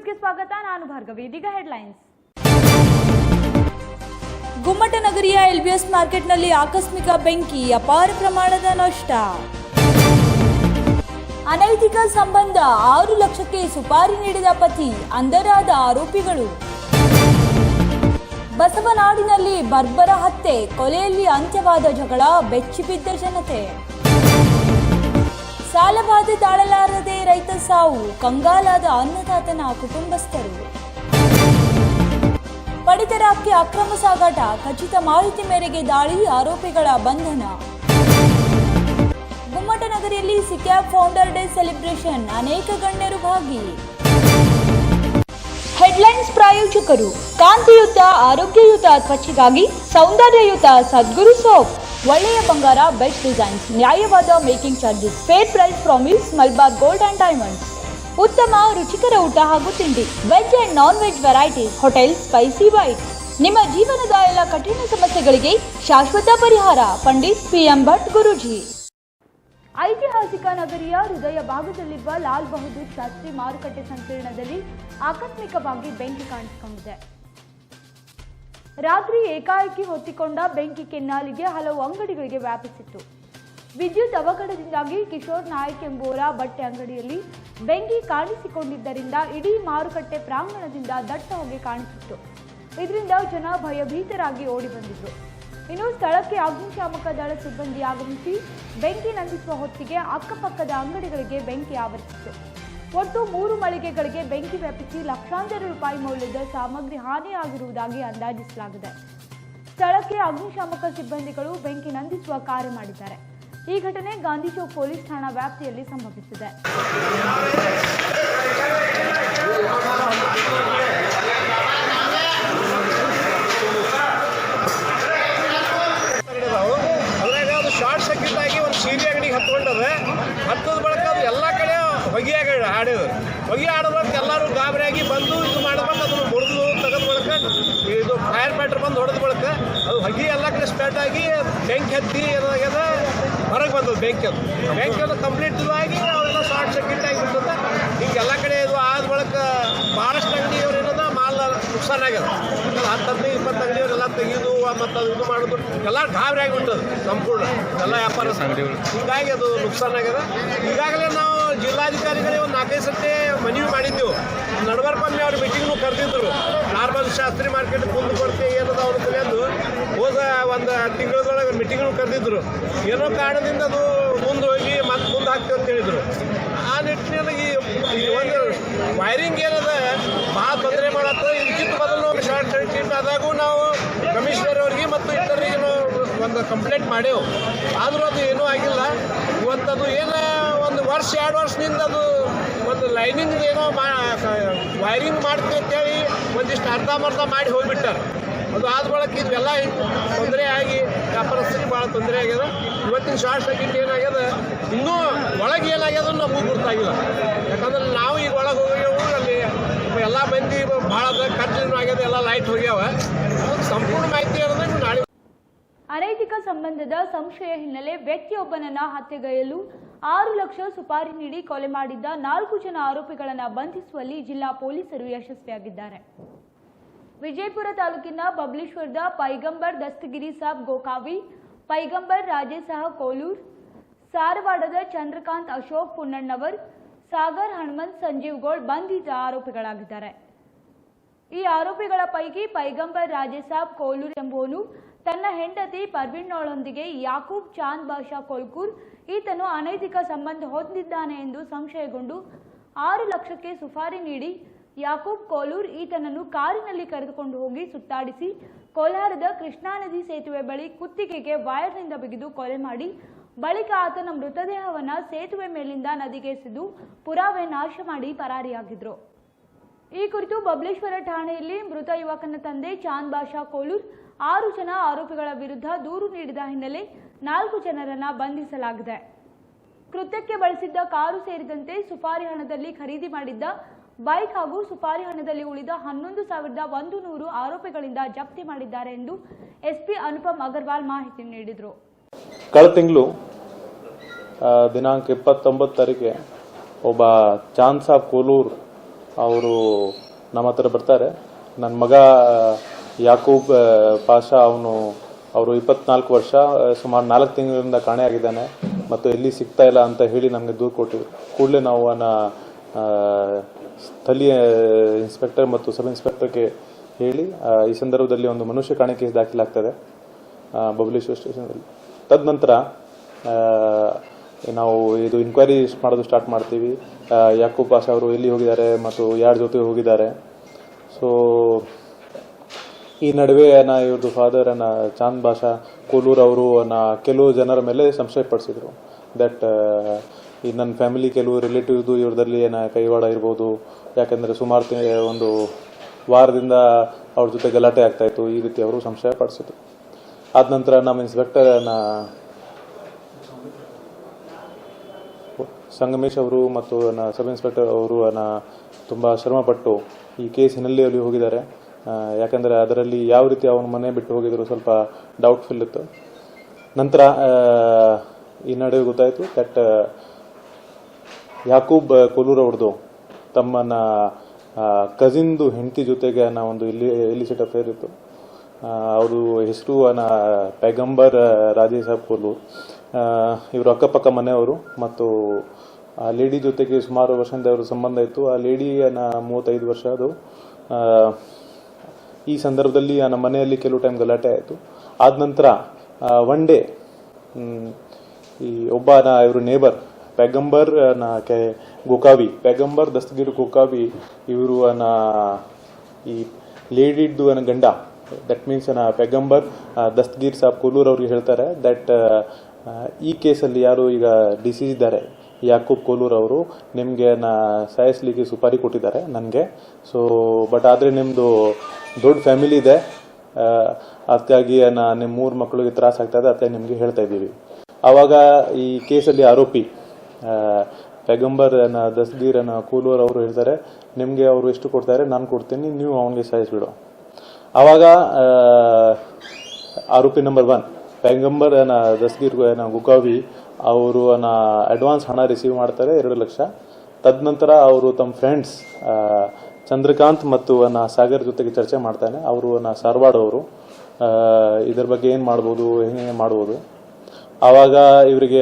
ನ್ಯೂಸ್ಗೆ ಸ್ವಾಗತ. ನಾನು ಭಾರ್ಗವಿ. ಇದೀಗ ಹೆಡ್ಲೈನ್ಸ್. ಗುಮ್ಮಟನಗರಿಯ LBS ಮಾರ್ಕೆಟ್ನಲ್ಲಿ ಆಕಸ್ಮಿಕ ಬೆಂಕಿ, ಅಪಾರ ಪ್ರಮಾಣದ ನಷ್ಟ. ಅನೈತಿಕ ಸಂಬಂಧ, 6 ಲಕ್ಷಕ್ಕೆ ಸುಪಾರಿ ನೀಡಿದ ಪತಿ, ಅಂಧರಾದ ಆರೋಪಿಗಳು. ಬಸವನಾಡಿನಲ್ಲಿ ಬರ್ಬರ ಹತ್ಯೆ, ಕೊಲೆಯಲ್ಲಿ ಅಂತ್ಯವಾದ ಜಗಳ, ಬೆಚ್ಚಿಬಿದ್ದ ಜನತೆ. ಸಾಲಬಾಧೆ ತಾಳಲಾರದೆ ರೈತ ಸಾವು, ಕಂಗಾಲಾದ ಅನ್ನದಾತನ ಕುಟುಂಬಸ್ಥರು. ಪಡಿತರ ಅಕ್ಕಿ ಅಕ್ರಮ ಸಾಗಾಟ, ಖಚಿತ ಮಾಹಿತಿ ಮೇರೆಗೆ ದಾಳಿ, ಆರೋಪಿಗಳ ಬಂಧನ. ಗುಮ್ಮಟನಗರಿಯಲ್ಲಿ ಸಿಕ್ಯಾಪ್ ಫೌಂಡರ್ ಡೇ ಸೆಲೆಬ್ರೇಷನ್, ಅನೇಕ ಗಣ್ಯರು ಭಾಗಿ. ಹೆಡ್ಲೈನ್ಸ್ ಪ್ರಾಯೋಜಕರು: ಕಾಂತಿಯುತ ಆರೋಗ್ಯಯುತ ತ್ವಚೆಗಾಗಿ ಸೌಂದರ್ಯಯುತ ಸದ್ಗುರು ಸೋಪ್. ಒಳ್ಳೆಯ ಬಂಗಾರ, ಬೆಸ್ಟ್ ಡಿಸೈನ್ಸ್, ನ್ಯಾಯವಾದ making charges, fair price promise, Malabar gold and diamonds. ಉತ್ತಮ ರುಚಿಕರ ಊಟ ಹಾಗೂ ತಿಂಡಿ, veg and non veg varieties, hotel spicy white. ನಿಮ್ಮ ಜೀವನದ ಎಲ್ಲ ಕಠಿಣ ಸಮಸ್ಯೆಗಳಿಗೆ ಶಾಶ್ವತ ಪರಿಹಾರ. ಪಂಡಿತ್ PM ಭಟ್ ಗುರೂಜಿ. ಐತಿಹಾಸಿಕ ನಗರಿಯ ಹೃದಯ ಭಾಗದಲ್ಲಿರುವ ಲಾಲ್ ಬಹದ್ದೂರ್ ಶಾಸ್ತ್ರಿ ಮಾರುಕಟ್ಟೆ ಸಂಕೀರ್ಣದಲ್ಲಿ ಆಕಸ್ಮಿಕವಾಗಿ ಬೆಂಕಿ ಕಾಣಿಸಿಕೊಂಡಿದೆ. ರಾತ್ರಿ ಏಕಾಏಕಿ ಹೊತ್ತಿಕೊಂಡ ಬೆಂಕಿ ಕೆನ್ನಾಲಿಗೆ ಹಲವು ಅಂಗಡಿಗಳಿಗೆ ವ್ಯಾಪಿಸಿತ್ತು. ವಿದ್ಯುತ್ ಅವಘಡದಿಂದಾಗಿ ಕಿಶೋರ್ ನಾಯಕ್ ಎಂಬುವರ ಬಟ್ಟೆ ಅಂಗಡಿಯಲ್ಲಿ ಬೆಂಕಿ ಕಾಣಿಸಿಕೊಂಡಿದ್ದರಿಂದ ಇಡೀ ಮಾರುಕಟ್ಟೆ ಪ್ರಾಂಗಣದಿಂದ ದಟ್ಟ ಹೊಗೆ ಕಾಣಿಸಿತ್ತು. ಇದರಿಂದ ಜನ ಭಯಭೀತರಾಗಿ ಓಡಿ ಬಂದಿದ್ರು. ಇನ್ನು ಸ್ಥಳಕ್ಕೆ ಅಗ್ನಿಶಾಮಕ ದಳ ಸಿಬ್ಬಂದಿ ಆಗಮಿಸಿ ಬೆಂಕಿ ನಂದಿಸುವ ಹೊತ್ತಿಗೆ ಅಕ್ಕಪಕ್ಕದ ಅಂಗಡಿಗಳಿಗೆ ಬೆಂಕಿ ಆವರಿಸಿತ್ತು. ಒಟ್ಟು 3 ಮಳಿಗೆಗಳಿಗೆ ಬೆಂಕಿ ವ್ಯಾಪಿಸಿ ಲಕ್ಷಾಂತರ ರೂಪಾಯಿ ಮೌಲ್ಯದ ಸಾಮಗ್ರಿ ಹಾನಿಯಾಗಿರುವುದಾಗಿ ಅಂದಾಜಿಸಲಾಗಿದೆ. ಸ್ಥಳಕ್ಕೆ ಅಗ್ನಿಶಾಮಕ ಸಿಬ್ಬಂದಿಗಳು ಬೆಂಕಿ ನಂದಿಸುವ ಕಾರ್ಯ ಮಾಡಿದ್ದಾರೆ. ಈ ಘಟನೆ ಗಾಂಧಿ ಚೌಕ್ ಪೊಲೀಸ್ ಠಾಣಾ ವ್ಯಾಪ್ತಿಯಲ್ಲಿ ಸಂಭವಿಸಿದೆ. ಶಾರ್ಟ್ ಸರ್ಕ್ಯೂಟ್ ಆಗಿ ಒಂದು ಸೀರೆ ಅಂಗಡಿಗೆ ಹತ್ಕೊಂಡದೆ. ಹತ್ತದ ಬಳಿಕ ಅದು ಎಲ್ಲ ಕಡೆ ಹೊಗೆಯಾಗಿ ಆಡಿದ್ರು. ಹೊಗೆ ಆಡೋದಕ್ಕೆ ಎಲ್ಲರೂ ಗಾಬರಿಯಾಗಿ ಬಂದು ಇದು ಮಾಡಬೇಕು. ಅದನ್ನು ಮುರಿದು ತೆಗೆದ ಬಳಿಕ ಇದು ಫೈರ್ ಫೈಟರ್ ಬಂದು ಹೊಡೆದ ಬಳಿಕ ಅದು ಹೊಗೆ ಎಲ್ಲ ಕಡೆ ಸ್ಪ್ರೆಡ್ ಆಗಿ ಬೆಂಕಿ ಹತ್ತಿ ಏನಾಗ್ಯದ ಹೊರಗೆ ಬಂದದ್ದು. ಬೆಂಕಿ ಅದು ಕಂಪ್ಲೀಟ್ ಇದು ಆಗಿ ಅವೆಲ್ಲ ಶಾರ್ಟ್ ಸರ್ಕ್ಯೂಟ್ ಆಗಿ ಬಿಡ್ತದೆ. ಈಗ ಎಲ್ಲ ಕಡೆ ಇದು ಆದ ಬಳಿಕ ಭಾಳಷ್ಟು ಅಂಗಡಿಯವ್ರು ಏನದ ಮಾಲ್ ನುಕ್ಸಾನ ಆಗ್ಯದ. 10-15-20 ಅಂಗಡಿಯವರೆಲ್ಲ ತೆಗೆದು ಮತ್ತು ಅದು ಇದು ಮಾಡೋದು ಎಲ್ಲ ಗಾಬರಿ ಆಗಿಬಿಟ್ಟದು ಸಂಪೂರ್ಣ ಎಲ್ಲ ವ್ಯಾಪಾರ ಅಂಗಡಿಗಳು. ಹೀಗಾಗಿ ಅದು ನುಕ್ಸಾನ ಆಗ್ಯದ. ಈಗಾಗಲೇ ನಾವು ಜಿಲ್ಲಾಧಿಕಾರಿಗಳಿಗೆ ಒಂದು 4-5 ಸತಿ ಮನವಿ ಮಾಡಿದ್ದೆವು. ನಡಬರ್ಕೊಮ್ಮೆ ಅವ್ರ ಮೀಟಿಂಗ್ನು ಕರೆದಿದ್ರು. ನಾರ್ಮಲ್ ಶಾಸ್ತ್ರಿ ಮಾರ್ಕೆಟ್ ಮುಂದೆ ಕೊಡ್ತೆ ಏನದ ಅವ್ರ ಕಲಿಯೋದು ಹೋದ ಒಂದು ತಿಂಗಳದೊಳಗೆ ಮೀಟಿಂಗ್ನು ಕರೆದಿದ್ರು. ಏನೋ ಕಾರಣದಿಂದ ಅದು ಮುಂದೆ ಹೋಗಿ ಮತ್ತೆ ಮುಂದೆ ಹಾಕ್ತೀವಿ ಅಂತ ಹೇಳಿದರು. ಆ ನಿಟ್ಟಿನಲ್ಲಿ ಈ ಒಂದು ವೈರಿಂಗ್ ಏನದ ಭಾಳ ತೊಂದರೆ ಮಾಡತ್ತದ. ಇದಕ್ಕಿಂತ ಮೊದಲು ಶಾರ್ಟ್ ಸರ್ಕ್ಯೂಟ್ ಆದಾಗೂ ನಾವು ಕಮಿಷನರ್ ಅವ್ರಿಗೆ ಮತ್ತು ಇತರಿಗೆ ಒಂದು ಕಂಪ್ಲೇಂಟ್ ಮಾಡೇವು. ಆದರೂ ಅದು ಏನೂ ಆಗಿಲ್ಲ. ಇವತ್ತದು ಏನೋ ಒಂದು 1-2 ವರ್ಷದಿಂದ ಅದು ಒಂದು ಲೈನಿಂಗ್ ಏನೋ ವೈರಿಂಗ್ ಮಾಡ್ತೀವಿ ಅಂತೇಳಿ ಒಂದಿಷ್ಟು ಅರ್ಧಂಬರ್ಧ ಮಾಡಿ ಹೋಗಿಬಿಟ್ಟಾರೆ. ಅದು ಆದ ಬಳಿಕ ಇದೆಲ್ಲ ತೊಂದರೆ ಆಗಿ ವ್ಯಾಪಾರಸ್ಥರಿಗೆ ಭಾಳ ತೊಂದರೆ ಆಗ್ಯದ. ಇವತ್ತಿನ ಶಾರ್ಟ್ ಸರ್ಕ್ಯೂಟ್ ಏನಾಗ್ಯದ, ಇನ್ನೂ ಒಳಗೆ ಏನಾಗ್ಯದ ನಮಗೂ ಗೊತ್ತಾಗಿಲ್ಲ. ಯಾಕಂದ್ರೆ ನಾವು ಈಗ ಒಳಗೆ ಹೋಗ್ಯಾವು, ಅಲ್ಲಿ ಎಲ್ಲ ಮಂದಿ ಭಾಳ ಖರ್ಚು ಆಗ್ಯದ, ಎಲ್ಲ ಲೈಟ್ ಹೋಗ್ಯಾವ. ಸಂಪೂರ್ಣ ಮಾಹಿತಿ ಅನ್ನೋದು ನಾಳೆ. ಅನೈತಿಕ ಸಂಬಂಧದ ಸಂಶಯ ಹಿನ್ನೆಲೆ ವ್ಯಕ್ತಿಯೊಬ್ಬನನ್ನ ಹತ್ಯೆಗೈಯಲು 6 ಲಕ್ಷ ಸುಪಾರಿ ನೀಡಿ ಕೊಲೆ ಮಾಡಿದ್ದ 4 ಜನ ಆರೋಪಿಗಳನ್ನು ಬಂಧಿಸುವಲ್ಲಿ ಜಿಲ್ಲಾ ಪೊಲೀಸರು ಯಶಸ್ವಿಯಾಗಿದ್ದಾರೆ. ವಿಜಯಪುರ ತಾಲೂಕಿನ ಬಬಲೇಶ್ವರದ ಪೈಗಂಬರ್ ದಸ್ತಗಿರಿ ಸಾಬ್ ಗೋಕಾವಿ, ಪೈಗಂಬರ್ ರಾಜೇಸಾಹ ಕೋಲೂರ್, ಸಾರವಾಡದ ಚಂದ್ರಕಾಂತ್ ಅಶೋಕ್ ಪುನ್ನಣ್ಣವರ್, ಸಾಗರ್ ಹನುಮಂತ್ ಸಂಜೀವ್ಗೋಳ್ ಬಂಧಿತ ಆರೋಪಿಗಳಾಗಿದ್ದಾರೆ. ಈ ಆರೋಪಿಗಳ ಪೈಕಿ ಪೈಗಂಬರ್ ರಾಜೇಸಾಬ್ ಕೋಲೂರ್ ಎಂಬುವನು ತನ್ನ ಹೆಂಡತಿ ಪರ್ವೀನ್ನೋಳೊಂದಿಗೆ ಯಾಕೂಬ್ ಚಾಂದ್ ಬಾಷಾ ಕೋಲ್ಕೂರ್ ಈತನು ಅನೈತಿಕ ಸಂಬಂಧ ಹೊಂದಿದ್ದಾನೆ ಎಂದು ಸಂಶಯಗೊಂಡು 6 ಲಕ್ಷಕ್ಕೆ ಸುಪಾರಿ ನೀಡಿ ಯಾಕೂಬ್ ಕೋಲೂರ್ ಈತನನ್ನು ಕಾರಿನಲ್ಲಿ ಕರೆದುಕೊಂಡು ಹೋಗಿ ಸುತ್ತಾಡಿಸಿ ಕೋಲಾರದ ಕೃಷ್ಣಾ ನದಿ ಸೇತುವೆ ಬಳಿ ಕುತ್ತಿಗೆಗೆ ವೈರ್ನಿಂದ ಬಿಗಿದು ಕೊಲೆ ಮಾಡಿ ಬಳಿಕ ಆತನ ಮೃತದೇಹವನ್ನು ಸೇತುವೆ ಮೇಲಿಂದ ನದಿಗೆ ಎಸೆದು ಪುರಾವೆ ನಾಶ ಮಾಡಿ ಪರಾರಿಯಾಗಿದ್ರು. ಈ ಕುರಿತು ಬಬಲೇಶ್ವರ ಠಾಣೆಯಲ್ಲಿ ಮೃತ ಯುವಕನ ತಂದೆ ಚಾಂದ್ ಬಾಷಾ ಕೋಲೂರ್ 6 ಜನ ಆರೋಪಿಗಳ ವಿರುದ್ಧ ದೂರು ನೀಡಿದ ಹಿನ್ನೆಲೆ 4 ಜನರನ್ನ ಬಂಧಿಸಲಾಗಿದೆ. ಕೃತ್ಯಕ್ಕೆ ಬಳಸಿದ್ದ ಕಾರು ಸೇರಿದಂತೆ ಸುಪಾರಿ ಹಣದಲ್ಲಿ ಖರೀದಿ ಮಾಡಿದ್ದ ಬೈಕ್ ಹಾಗೂ ಸುಪಾರಿ ಹಣದಲ್ಲಿ ಉಳಿದ 11,100 ಆರೋಪಿಗಳಿಂದ ಜಪ್ತಿ ಮಾಡಿದ್ದಾರೆ ಎಂದು SP ಅನುಪಮ್ ಅಗರ್ವಾಲ್ ಮಾಹಿತಿ ನೀಡಿದರು. ಕಳೆದ ತಿಂಗಳು ದಿನಾಂಕ 29 ತಾರೀಕಿಗೆ ಒಬ್ಬ ಚಾಂದ್ ಸಾಬ್ ಕೋಲೂರ್ ಅವರು ನಮ್ಮ ಹತ್ರ ಬರ್ತಾರೆ. ನನ್ನ ಮಗ ಯಾಕೂಬ್ ಪಾಷಾ ಅವರು 24 ವರ್ಷ ಸುಮಾರು 4 ತಿಂಗಳಿಂದ ಕಾಣೆಯಾಗಿದ್ದಾನೆ ಮತ್ತು ಎಲ್ಲಿ ಸಿಗ್ತಾ ಇಲ್ಲ ಅಂತ ಹೇಳಿ ನಮಗೆ ದೂರು ಕೊಟ್ಟಿದ್ರು. ಕೂಡಲೇ ನಾವು ಸ್ಥಳೀಯ ಇನ್ಸ್ಪೆಕ್ಟರ್ ಮತ್ತು ಸಬ್ ಇನ್ಸ್ಪೆಕ್ಟರ್ಗೆ ಹೇಳಿ ಈ ಸಂದರ್ಭದಲ್ಲಿ ಒಂದು ಮನುಷ್ಯ ಕಾಣೆ ಕೇಸ್ ದಾಖಲಾಗ್ತದೆ ಬಬಲೇಶ್ವರ ಸ್ಟೇಷನಲ್ಲಿ. ತದನಂತರ ನಾವು ಇದು ಇನ್ಕ್ವೈರಿ ಮಾಡೋದು ಸ್ಟಾರ್ಟ್ ಮಾಡ್ತೀವಿ. ಯಾಕೂಬ್ ಪಾಷಾ ಅವರು ಎಲ್ಲಿ ಹೋಗಿದ್ದಾರೆ ಮತ್ತು ಯಾರ ಜೊತೆ ಹೋಗಿದ್ದಾರೆ. ಸೊ ಈ ನಡುವೆ ಇವ್ರದ್ದು ಫಾದರ್ ಚಾಂದ್ ಬಾಷಾ ಕೋಲೂರ್ ಅವರು ಕೆಲವು ಜನರ ಮೇಲೆ ಸಂಶಯ ಪಡಿಸಿದ್ರು. ದಟ್ ಈ ನನ್ನ ಫ್ಯಾಮಿಲಿ ಕೆಲವು ರಿಲೇಟಿವ್ದು ಇವ್ರದಲ್ಲಿ ಕೈವಾಡ ಇರ್ಬೋದು, ಯಾಕೆಂದರೆ ಸುಮಾರು ಒಂದು ವಾರದಿಂದ ಅವ್ರ ಜೊತೆ ಗಲಾಟೆ ಆಗ್ತಾಯಿತ್ತು, ಈ ರೀತಿ ಅವರು ಸಂಶಯ ಪಡಿಸಿದ್ರು. ಆದ ನಂತರ ನಮ್ಮ ಇನ್ಸ್ಪೆಕ್ಟರ್ ಸಂಗಮೇಶ್ ಅವರು ಮತ್ತು ಸಬ್ ಇನ್ಸ್ಪೆಕ್ಟರ್ ಅವರು ತುಂಬ ಶ್ರಮಪಟ್ಟು ಈ ಕೇಸಿನಲ್ಲಿ ಅಲ್ಲಿ ಹೋಗಿದ್ದಾರೆ. ಯಾಕಂದರೆ ಅದರಲ್ಲಿ ಯಾವ ರೀತಿ ಅವನ ಮನೆ ಬಿಟ್ಟು ಹೋಗಿದ್ರು ಸ್ವಲ್ಪ ಡೌಟ್ಫುಲ್ ಇತ್ತು. ನಂತರ ಈ ನಡುವೆ ಗೊತ್ತಾಯಿತು ದಟ್ ಯಾಕೂಬ್ ಕೋಲೂರ್ ಅವ್ರದ್ದು ತಮ್ಮನ ಕಸಿನ್ದು ಹೆಂಡತಿ ಜೊತೆಗೆ ಒಂದು ಇಲಿಸಿಟ್ ಅಫೇರ್ ಇತ್ತು. ಅವರು ಹೆಸರು ಪೈಗಂಬರ್ ರಾಜೇ ಸಾಬ್ ಕೋಲೂರ್. ಇವರು ಅಕ್ಕಪಕ್ಕ ಮನೆಯವರು ಮತ್ತು ಆ ಲೇಡಿ ಜೊತೆಗೆ ಸುಮಾರು ವರ್ಷದಿಂದ ಅವ್ರ ಸಂಬಂಧ ಇತ್ತು. ಆ ಲೇಡಿ 35 ವರ್ಷ ಅದು. ಈ ಸಂದರ್ಭದಲ್ಲಿ ನಮ್ಮ ಮನೆಯಲ್ಲಿ ಕೆಲವು ಟೈಮ್ ಗಲಾಟೆ ಆಯಿತು. ಆದ ನಂತರ ಒನ್ ಡೇ ಈ ಒಬ್ಬ ಇವರು ನೇಬರ್ ಪೈಗಂಬರ್ ಪೈಗಂಬರ್ ದಸ್ತಗೀರ್ ಗೋಕಾವಿ ಇವರು ಈ ಲೇಡಿದ್ದು ಗಂಡ, ದಟ್ ಮೀನ್ಸ್ ಪೈಗಂಬರ್ ದಸ್ತಗೀರ್ ಸಾಬ್ ಕೋಲೂರ್ ಅವ್ರಿಗೆ ಹೇಳ್ತಾರೆ ದಟ್ ಈ ಕೇಸಲ್ಲಿ ಯಾರು ಈಗ ಡಿಸೀಸ್ ಇದ್ದಾರೆ ಯಾಕೂಬ್ ಕೋಲೂರ್ ಅವರು ನಿಮಗೆ ಸಾಯಿಸ್ಲಿಕ್ಕೆ ಸುಪಾರಿ ಕೊಟ್ಟಿದ್ದಾರೆ ನನಗೆ. ಸೊ ಬಟ್ ಆದರೆ ನಿಮ್ಮದು ದೊಡ್ಡ ಫ್ಯಾಮಿಲಿ ಇದೆ, ಅದಕ್ಕಾಗಿ ನಿಮ್ಮ 3 ಮಕ್ಕಳಿಗೆ ತ್ರಾಸ ಆಗ್ತಾ ಇದೆ, ಅದಕ್ಕೆ ನಿಮಗೆ ಹೇಳ್ತಾ ಇದ್ದೀವಿ. ಆವಾಗ ಈ ಕೇಸಲ್ಲಿ ಆರೋಪಿ ಪೈಗಂಬರ್ ದಸ್ತಗೀರ್ ಕೋಲೂರ್ ಅವರು ಹೇಳ್ತಾರೆ ನಿಮಗೆ ಅವರು ಎಷ್ಟು ಕೊಡ್ತಾರೆ ನಾನು ಕೊಡ್ತೀನಿ, ನೀವು ಅವನಿಗೆ ಸಾಯಿಸ್ಬಿಡು. ಆವಾಗ ಆರೋಪಿ ನಂಬರ್ 1 ಪೈಗಂಬರ್ ದಸ್ತಗೀರ್ ಗುಕಾವಿ ಅವರು ಅಡ್ವಾನ್ಸ್ ಹಣ ರಿಸೀವ್ ಮಾಡ್ತಾರೆ 2 ಲಕ್ಷ. ತದನಂತರ ಅವರು ತಮ್ಮ ಫ್ರೆಂಡ್ಸ್ ಚಂದ್ರಕಾಂತ್ ಮತ್ತು ಸಾಗರ್ ಜೊತೆಗೆ ಚರ್ಚೆ ಮಾಡ್ತಾನೆ. ಅವರು ಸಾರವಾಡ ಅವರು ಇದರ ಬಗ್ಗೆ ಏನು ಮಾಡ್ಬೋದು, ಹೆಂಗೆ ಮಾಡ್ಬೋದು. ಆವಾಗ ಇವರಿಗೆ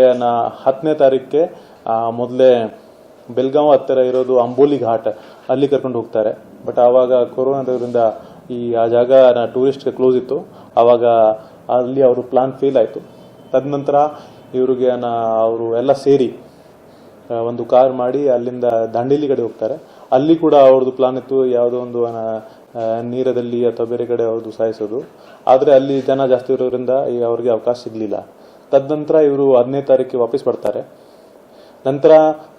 10ನೇ ತಾರೀಕಿಗೆ ಮೊದಲೇ ಬೆಲ್ಗಾವ್ ಹತ್ತಿರ ಇರೋದು ಅಂಬೋಲಿ ಘಾಟ್ ಅಲ್ಲಿ ಕರ್ಕೊಂಡು ಹೋಗ್ತಾರೆ. ಬಟ್ ಆವಾಗ ಕೊರೋನಾದಿಂದ ಆ ಜಾಗ ಟೂರಿಸ್ಟ್ಗೆ ಕ್ಲೋಸ್ ಇತ್ತು. ಆವಾಗ ಅಲ್ಲಿ ಅವರು ಪ್ಲಾನ್ ಫೇಲ್ ಆಯಿತು. ತದನಂತರ ಇವರಿಗೆ ಅವರು ಎಲ್ಲ ಸೇರಿ ಒಂದು ಕಾರ್ ಮಾಡಿ ಅಲ್ಲಿಂದ ದಾಂಡೇಲಿ ಕಡೆ ಹೋಗ್ತಾರೆ. ಅಲ್ಲಿ ಕೂಡ ಅವ್ರದ್ದು ಪ್ಲಾನ್ ಇತ್ತು ಯಾವುದೋ ಒಂದು ನೀರದಲ್ಲಿ ಅಥವಾ ಬೇರೆ ಕಡೆ ಅವ್ರದ್ದು ಸಾಯಿಸೋದು. ಆದರೆ ಅಲ್ಲಿ ಜನ ಜಾಸ್ತಿ ಇರೋದ್ರಿಂದ ಅವ್ರಿಗೆ ಅವಕಾಶ ಸಿಗಲಿಲ್ಲ. ತದನಂತರ ಇವರು 15ನೇ ತಾರೀಕಿಗೆ ವಾಪಸ್ ಬರ್ತಾರೆ. ನಂತರ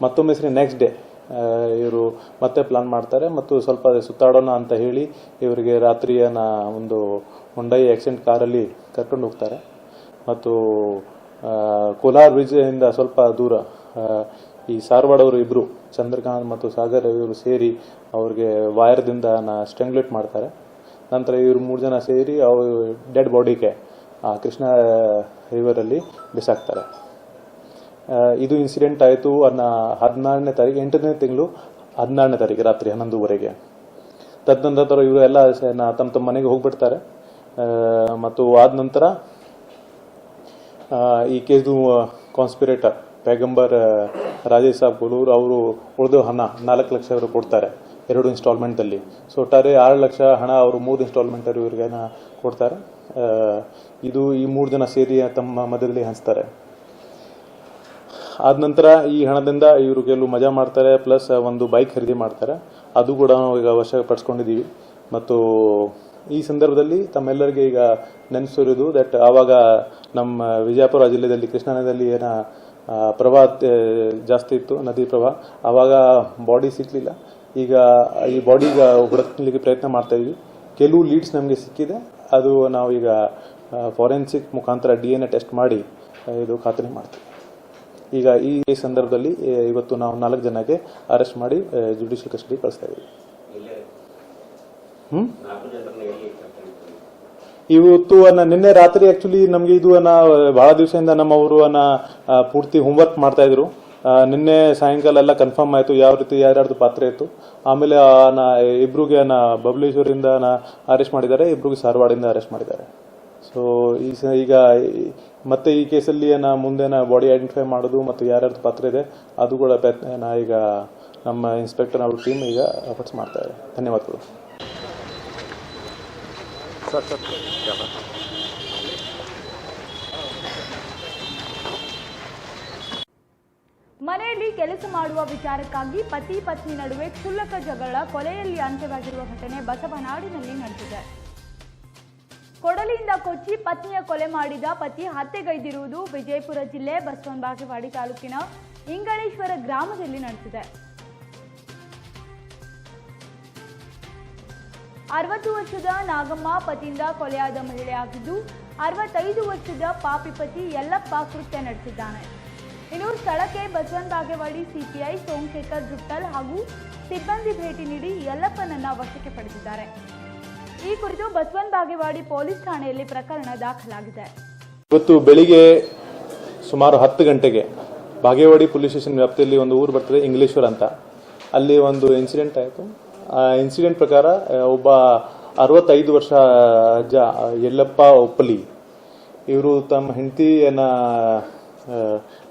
ಮತ್ತೊಮ್ಮೆ ಸರಿ ನೆಕ್ಸ್ಟ್ ಡೇ ಇವರು ಮತ್ತೆ ಪ್ಲಾನ್ ಮಾಡ್ತಾರೆ ಮತ್ತು ಸ್ವಲ್ಪ ಸುತ್ತಾಡೋಣ ಅಂತ ಹೇಳಿ ಇವರಿಗೆ ರಾತ್ರಿ ಒಂದು ಹೊಂಡೈ ಆಕ್ಸಿಡೆಂಟ್ ಕಾರಲ್ಲಿ ಕರ್ಕೊಂಡು ಹೋಗ್ತಾರೆ. ಮತ್ತು ಕೋಲಾರ್ ಬ್ರಿಡ್ಜಿಂದ ಸ್ವಲ್ಪ ದೂರ ಈ ಸಾರವಾಡವರು ಇಬ್ಬರು ಚಂದ್ರಕಾಂತ್ ಮತ್ತು ಸಾಗರ್ ಇವರು ಸೇರಿ ಅವ್ರಿಗೆ ವಾಯರ್ದಿಂದ ಸ್ಟ್ರೆಂಗ್ಯುಲೇಟ್ ಮಾಡ್ತಾರೆ. ನಂತರ ಇವರು 3 ಜನ ಸೇರಿ ಅವರು ಡೆಡ್ ಬಾಡಿಗೆ ಕೃಷ್ಣ ರಿವರಲ್ಲಿ ಬಿಸಾಕ್ತಾರೆ. ಇದು ಇನ್ಸಿಡೆಂಟ್ ಆಯಿತು 14ನೇ ತಾರೀಕು 8ನೇ ತಿಂಗಳು 14ನೇ ತಾರೀಕು ರಾತ್ರಿ 11:30. ತದನಂತರ ಇವರು ಎಲ್ಲ ತಮ್ಮ ಮನೆಗೆ ಹೋಗ್ಬಿಡ್ತಾರೆ. ಮತ್ತು ಆದ ನಂತರ ಈ ಕೇಸು ಕಾನ್ಸ್ಪಿರೇಟರ್ ಪೈಗಂಬರ್ ರಾಜೇ ಸಾಬ್ ಕೋಲೂರ್ ಅವರು ಉಳಿದು ಹಣ 4 ಲಕ್ಷ ಅವರು ಕೊಡ್ತಾರೆ 2 ಇನ್ಸ್ಟಾಲ್ಮೆಂಟಲ್ಲಿ. ಸೊ ಒಟ್ಟಾರೆ 6 ಲಕ್ಷ ಹಣ ಅವರು 3 ಇನ್ಸ್ಟಾಲ್ಮೆಂಟ್ ಇವರಿಗೆ ಕೊಡ್ತಾರೆ. ಇದು ಈ 3 ಜನ ಸೇರಿ ತಮ್ಮ ಮಧ್ಯದಲ್ಲಿ ಹಂಚ್ತಾರೆ. ಆದ ನಂತರ ಈ ಹಣದಿಂದ ಇವರು ಕೆಲವು ಮಜಾ ಮಾಡ್ತಾರೆ, ಪ್ಲಸ್ ಒಂದು ಬೈಕ್ ಖರೀದಿ ಮಾಡ್ತಾರೆ. ಅದು ಕೂಡ ನಾವು ಈಗ ವಶಪಡಿಸ್ಕೊಂಡಿದ್ದೀವಿ. ಮತ್ತು ಈ ಸಂದರ್ಭದಲ್ಲಿ ತಮ್ಮೆಲ್ಲರಿಗೆ ಈಗ ನೆನೆಸಿರೋದು ದಟ್ ಆವಾಗ ನಮ್ಮ ವಿಜಯಪುರ ಜಿಲ್ಲೆಯಲ್ಲಿ ಕೃಷ್ಣಾ ನದಿಯಲ್ಲಿ ಪ್ರವಾಹ ಜಾಸ್ತಿ ಇತ್ತು, ನದಿ ಪ್ರವಾಹ. ಆವಾಗ ಬಾಡಿ ಸಿಕ್ಕಲಿಲ್ಲ. ಈಗ ಈ ಬಾಡಿಗೆ ಹುಡುಕಲಿಕ್ಕೆ ಪ್ರಯತ್ನ ಮಾಡ್ತಾ ಇದ್ವಿ. ಕೆಲವು ಲೀಡ್ಸ್ ನಮಗೆ ಸಿಕ್ಕಿದೆ. ಅದು ನಾವು ಈಗ ಫಾರೆನ್ಸಿಕ್ ಮುಖಾಂತರ DNA ಟೆಸ್ಟ್ ಮಾಡಿ ಇದು ಖಾತ್ರಿ ಮಾಡ್ತೀವಿ. ಈಗ ಈ ಸಂದರ್ಭದಲ್ಲಿ ಇವತ್ತು ನಾವು 4 ಜನಕ್ಕೆ ಅರೆಸ್ಟ್ ಮಾಡಿ ಜುಡಿಷಿಯಲ್ ಕಸ್ಟಡಿ ಕಳಿಸ್ತಾ ಇದ್ದೀವಿ. ಇವತ್ತು ನಿನ್ನೆ ರಾತ್ರಿ ಆಕ್ಚುಲಿ ನಮಗೆ ಇದು ಬಹಳ ದಿವಸದಿಂದ ನಮ್ಮವರು ಪೂರ್ತಿ ಹೋಮ್ವರ್ಕ್ ಮಾಡ್ತಾ ಇದ್ರು. ನಿನ್ನೆ ಸಾಯಂಕಾಲ ಎಲ್ಲ ಕನ್ಫರ್ಮ್ ಆಯಿತು ಯಾವ ರೀತಿ ಯಾರ್ಯಾರ್ದು ಪಾತ್ರ ಇತ್ತು. ಆಮೇಲೆ ಇಬ್ರಿಗೆ ಬಬಲೇಶ್ವರಿಂದ ಅರೆಸ್ಟ್ ಮಾಡಿದ್ದಾರೆ, ಇಬ್ರಿಗೆ ಧಾರವಾಡಿಂದ ಅರೆಸ್ಟ್ ಮಾಡಿದ್ದಾರೆ. ಸೊ ಈಗ ಮತ್ತೆ ಈ ಕೇಸಲ್ಲಿ ಮುಂದೆ ಬಾಡಿ ಐಡೆಂಟಿಫೈ ಮಾಡೋದು ಮತ್ತು ಯಾರ್ಯಾರ್ದು ಪಾತ್ರ ಇದೆ ಅದು ಕೂಡ ಈಗ ನಮ್ಮ ಇನ್ಸ್ಪೆಕ್ಟರ್ ಅವ್ರ ಟೀಮ್ ಈಗ ಎಫರ್ಟ್ಸ್ ಮಾಡ್ತಾ ಇದೆ. ಧನ್ಯವಾದಗಳು. ಮನೆಯಲ್ಲಿ ಕೆಲಸ ಮಾಡುವ ವಿಚಾರಕ್ಕಾಗಿ ಪತಿ ಪತ್ನಿ ನಡುವೆ ಕ್ಷುಲ್ಲಕ ಜಗಳ ಕೊಲೆಯಲ್ಲಿ ಅಂತ್ಯವಾಗಿರುವ ಘಟನೆ ಬಸವನಾಡಿನಲ್ಲಿ ನಡೆದಿದೆ. ಕೊಡಲಿಯಿಂದ ಕೊಚ್ಚಿ ಪತ್ನಿಯ ಕೊಲೆ ಮಾಡಿದ ಪತಿ ಹತ್ಯೆಗೈದಿರುವುದು ವಿಜಯಪುರ ಜಿಲ್ಲೆ ಬಸವನ ಬಾಗೇವಾಡಿ ತಾಲೂಕಿನ ಇಂಗಳೇಶ್ವರ ಗ್ರಾಮದಲ್ಲಿ ನಡೆದಿದೆ. 60 ವರ್ಷದ ನಾಗಮ್ಮ ಪತಿಯಿಂದ ಕೊಲೆಯಾದ ಮಹಿಳೆಯಾಗಿದ್ದು 65 ವರ್ಷದ ಪಾಪಿ ಪತಿ ಯಲ್ಲಪ್ಪ ಕೃತ್ಯ ನಡೆಸಿದ್ದಾನೆ. ಇನ್ನು ಸ್ಥಳಕ್ಕೆ ಬಸವನ ಬಾಗೇವಾಡಿ ಸಿಪಿಐ ಸೋಮಶೇಖರ್ ಜುಟ್ಟಲ್ ಹಾಗೂ ಸಿಬ್ಬಂದಿ ಭೇಟಿ ನೀಡಿ ಯಲ್ಲಪ್ಪನನ್ನ ವಶಕ್ಕೆ ಪಡೆದಿದ್ದಾರೆ. ಈ ಕುರಿತು ಬಸವನ ಬಾಗೇವಾಡಿ ಪೊಲೀಸ್ ಠಾಣೆಯಲ್ಲಿ ಪ್ರಕರಣ ದಾಖಲಾಗಿದೆ. ಇವತ್ತು ಬೆಳಿಗ್ಗೆ ಸುಮಾರು 10 ಗಂಟೆಗೆ ಬಾಗೇವಾಡಿ ಪೊಲೀಸ್ ಸ್ಟೇಷನ್ ವ್ಯಾಪ್ತಿಯಲ್ಲಿ ಒಂದು ಊರು ಬರ್ತದೆ ಇಂಗ್ಲೇಶ್ವರ ಅಂತ. ಅಲ್ಲಿ ಒಂದು ಇನ್ಸಿಡೆಂಟ್ ಆಯಿತು. ಆ ಇನ್ಸಿಡೆಂಟ್ ಪ್ರಕಾರ ಒಬ್ಬ 65 ವರ್ಷ ಅಜ್ಜ ಯಲ್ಲಪ್ಪ ಒಪ್ಪಲಿ ಇವರು ತಮ್ಮ ಹೆಂಡತಿಯನ್ನ